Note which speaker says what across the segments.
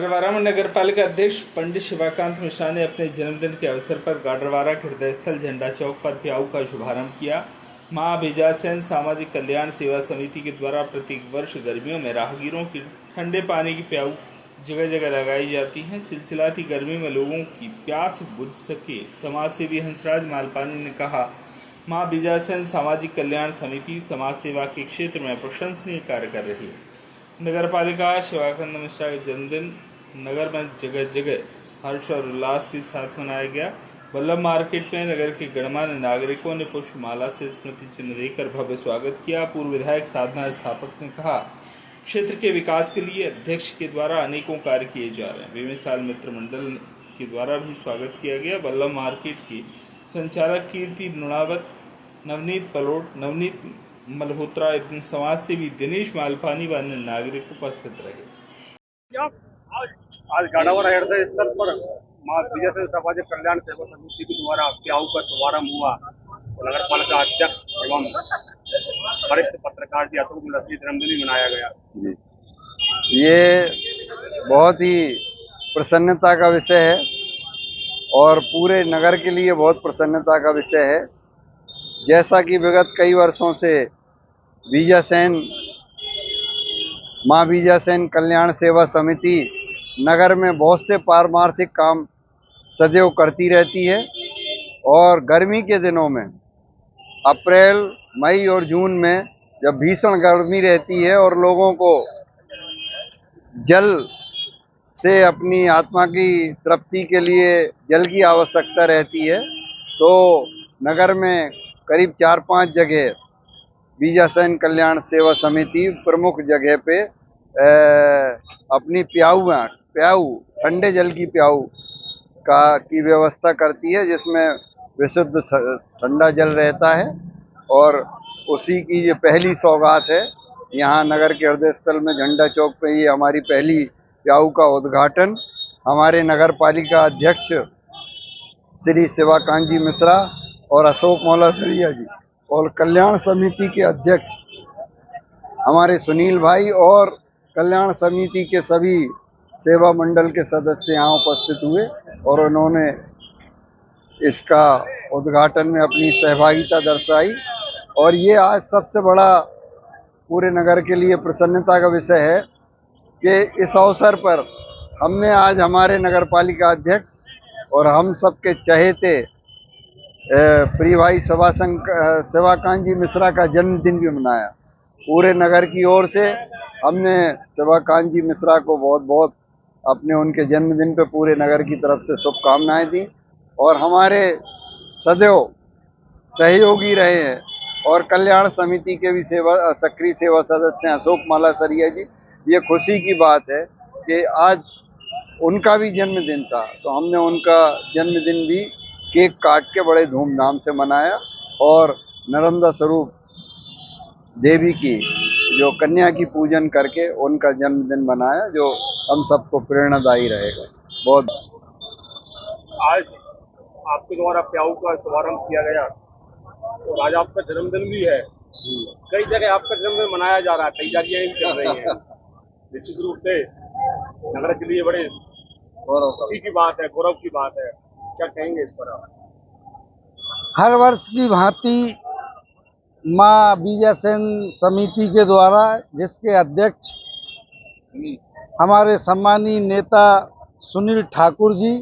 Speaker 1: गाडरवारा में नगर पालिका अध्यक्ष पंडित शिवाकांत मिश्रा ने अपने जन्मदिन के अवसर पर गाडरवारा के हृदय स्थल झंडा चौक पर प्याऊ का शुभारंभ किया। मां बीजासेन सामाजिक कल्याण सेवा समिति के द्वारा प्रत्येक वर्ष गर्मियों में राहगीरों की ठंडे पानी की प्याऊ जगह जगह लगाई जाती हैं। चिलचिलाती गर्मी में लोगों की प्यास बुझ सके, समाज सेवी हंसराज मालपानी ने कहा, मां बीजासेन सामाजिक कल्याण समिति समाज सेवा के क्षेत्र में प्रशंसनीय कार्य कर रही है। नगर पालिका शिवाकांत मिश्रा का जन्मदिन नगर में जगह जगह हर्ष और उल्लास के साथ मनाया गया। वल्लभ मार्केट में नगर के गणमान्य नागरिकों ने पुष्पमाला से स्मृति चिन्ह देकर भव्य स्वागत किया। पूर्व विधायक साधना स्थापक ने कहा, क्षेत्र के विकास के लिए अध्यक्ष के द्वारा अनेकों कार्य किए जा रहे हैं। बेमिसाल मित्र मंडल के द्वारा भी स्वागत किया गया। वल्लभ मार्केट की संचालक कीर्ति नुणावत, नवनीत पलोट, नवनीत मल्होत्रा एवं समाज सेवी दिनेश मालपानी व अन्य नागरिक उपस्थित रहे।
Speaker 2: आज गाडरवारा हृदय स्थल पर मां बीजासेन सामाजिक कल्याण सेवा समिति के द्वारा प्याऊ का शुभारंभ हुआ। नगर पालिका अध्यक्ष एवं वरिष्ठ पत्रकार जी अशोक मिश्रा जन्मदिन मनाया गया।
Speaker 3: ये बहुत ही प्रसन्नता का विषय है और पूरे नगर के लिए बहुत प्रसन्नता का विषय है। जैसा कि विगत कई वर्षों से मां बीजासेन कल्याण सेवा समिति नगर में बहुत से पारमार्थिक काम सदैव करती रहती है और गर्मी के दिनों में अप्रैल, मई और जून में जब भीषण गर्मी रहती है और लोगों को जल से अपनी आत्मा की तृप्ति के लिए जल की आवश्यकता रहती है, तो नगर में करीब 4-5 जगह बीजासेन कल्याण सेवा समिति प्रमुख जगह पे अपनी प्याऊ ठंडे जल की प्याऊ की व्यवस्था करती है, जिसमें विशुद्ध ठंडा जल रहता है और उसी की ये पहली सौगात है। यहाँ नगर के हृदय स्थल में झंडा चौक पे ये हमारी पहली प्याऊ का उद्घाटन हमारे नगर पालिका अध्यक्ष श्री शिवाकांत जी मिश्रा और अशोक मौलासरिया जी और कल्याण समिति के अध्यक्ष हमारे सुनील भाई और कल्याण समिति के सभी सेवा मंडल के सदस्य यहाँ उपस्थित हुए और उन्होंने इसका उद्घाटन में अपनी सहभागिता दर्शाई। और ये आज सबसे बड़ा पूरे नगर के लिए प्रसन्नता का विषय है कि इस अवसर पर हमने आज हमारे नगर पालिका अध्यक्ष और हम सबके चहेते प्रिय भाई शिवाकांत जी मिश्रा का जन्मदिन भी मनाया। पूरे नगर की ओर से हमने शिवाकांत जी मिश्रा को बहुत बहुत अपने उनके जन्मदिन पे पूरे नगर की तरफ से शुभकामनाएं दी और हमारे सदैव सहयोगी रहे हैं। और कल्याण समिति के भी सक्रिय सेवा सदस्य हैं अशोक मौलासरिया जी। ये खुशी की बात है कि आज उनका भी जन्मदिन था, तो हमने उनका जन्मदिन भी केक काट के बड़े धूमधाम से मनाया और नर्मदा स्वरूप देवी की जो कन्या की पूजन करके उनका जन्मदिन मनाया, जो हम सबको प्रेरणादायी रहेगा। बहुत
Speaker 2: आज आपके द्वारा प्याऊ का शुभारंभ किया गया, तो आज आपका जन्मदिन भी है। कई जगह आपका जन्मदिन मनाया जा रहा है, तैयारियां भी चल रही हैं। निश्चित रूप से नगर के लिए बड़े खुशी की बात है, गौरव की बात है। क्या कहेंगे इस पर आप?
Speaker 4: हर वर्ष की भांति मां बीजासेन समिति के द्वारा, जिसके अध्यक्ष हमारे सम्मानीय नेता सुनील ठाकुर जी,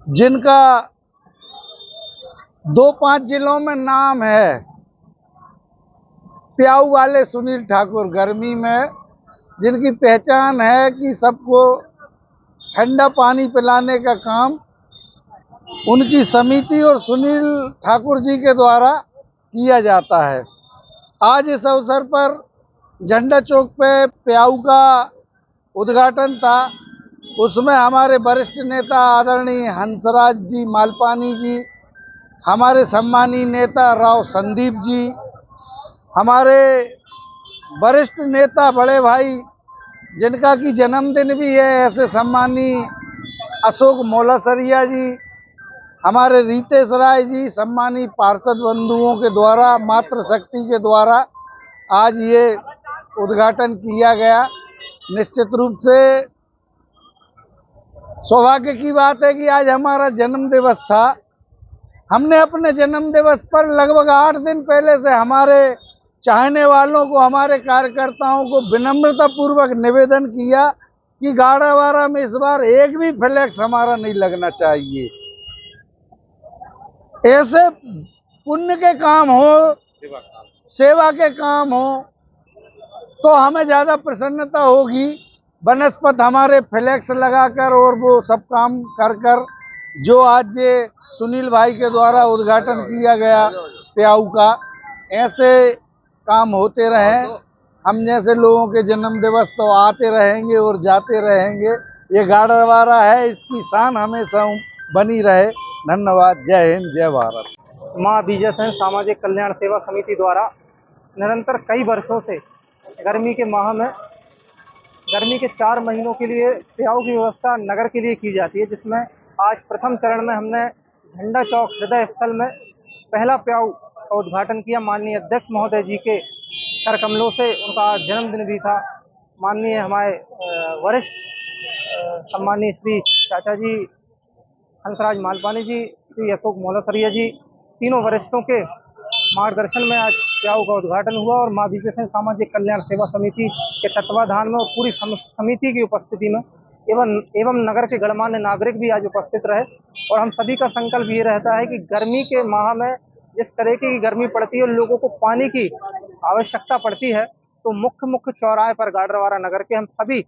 Speaker 4: जिनका 2-5 जिलों में नाम है, प्याऊ वाले सुनील ठाकुर, गर्मी में जिनकी पहचान है कि सबको ठंडा पानी पिलाने का काम उनकी समिति और सुनील ठाकुर जी के द्वारा किया जाता है। आज इस अवसर पर झंडा चौक पे प्याऊ का उद्घाटन था। उसमें हमारे वरिष्ठ नेता आदरणीय हंसराज जी मालपानी जी, हमारे सम्मानीय नेता राव संदीप जी, हमारे वरिष्ठ नेता बड़े भाई जिनका की जन्मदिन भी है, ऐसे सम्मानीय अशोक मौलासरिया जी, हमारे रितेश राय जी, सम्मानीय पार्षद बंधुओं के द्वारा, मातृशक्ति के द्वारा आज ये उद्घाटन किया गया। निश्चित रूप से सौभाग्य की बात है कि आज हमारा जन्म दिवस था। हमने अपने जन्म दिवस पर लगभग 8 दिन पहले से हमारे चाहने वालों को, हमारे कार्यकर्ताओं को विनम्रता पूर्वक निवेदन किया कि गाड़ावारा में इस बार एक भी फ्लैक्स हमारा नहीं लगना चाहिए। ऐसे पुण्य के काम हो, सेवा के काम हो, तो हमें ज्यादा प्रसन्नता होगी। बनस्पत हमारे फ्लैक्स लगाकर और वो सब काम कर कर जो आज ये सुनील भाई के द्वारा उद्घाटन किया गया प्याऊ का, ऐसे काम होते रहें। हम जैसे लोगों के जन्म दिवस तो आते रहेंगे और जाते रहेंगे। ये गाड़रवारा है, इसकी शान हमेशा बनी रहे। धन्यवाद। जय हिंद, जय भारत।
Speaker 5: माँ विजय सेन सामाजिक कल्याण सेवा समिति द्वारा निरंतर कई वर्षों से गर्मी के माह में गर्मी के 4 महीनों के लिए प्याऊ की व्यवस्था नगर के लिए की जाती है, जिसमें आज प्रथम चरण में हमने झंडा चौक हृदय स्थल में पहला प्याऊ का उद्घाटन किया। माननीय अध्यक्ष महोदय जी के कर कमलों से, उनका जन्मदिन भी था। माननीय हमारे वरिष्ठ सम्मानीय श्री चाचा जी हंसराज मालपानी जी, श्री अशोक मोलासरिया जी, तीनों वरिष्ठों के मार्गदर्शन में आज प्याऊ का उद्घाटन हुआ और माँ विजय सेन सामाजिक कल्याण सेवा समिति के तत्वाधान में और पूरी समिति की उपस्थिति में एवं नगर के गणमान्य नागरिक भी आज उपस्थित रहे। और हम सभी का संकल्प ये रहता है कि गर्मी के माह में जिस तरह की गर्मी पड़ती है, लोगों को पानी की आवश्यकता पड़ती है, तो मुख्य चौराहे पर गाड़रवारा नगर के हम सभी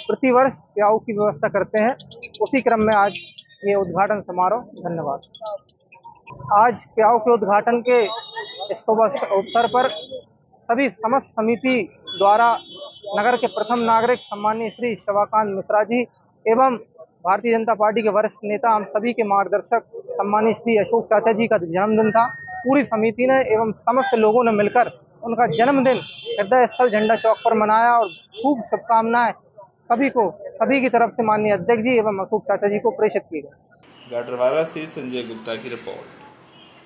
Speaker 5: प्रतिवर्ष प्याऊ की व्यवस्था करते हैं। उसी क्रम में आज ये उद्घाटन समारोह। धन्यवाद। आज प्याऊ के उद्घाटन के इस शुभ अवसर पर सभी समस्त समिति द्वारा नगर के प्रथम नागरिक सम्मानीय श्री शिवाकांत मिश्रा जी एवं भारतीय जनता पार्टी के वरिष्ठ नेता, हम सभी के मार्गदर्शक सम्मानीय श्री अशोक चाचा जी का जन्मदिन था। पूरी समिति ने एवं समस्त लोगों ने मिलकर उनका जन्मदिन हृदय स्थल झंडा चौक पर मनाया और खूब शुभकामनाएं सभी की तरफ से माननीय अध्यक्ष जी एवं अशोक चाचा जी को प्रेषित की गई।
Speaker 1: गाडरवारा से संजय गुप्ता की रिपोर्ट।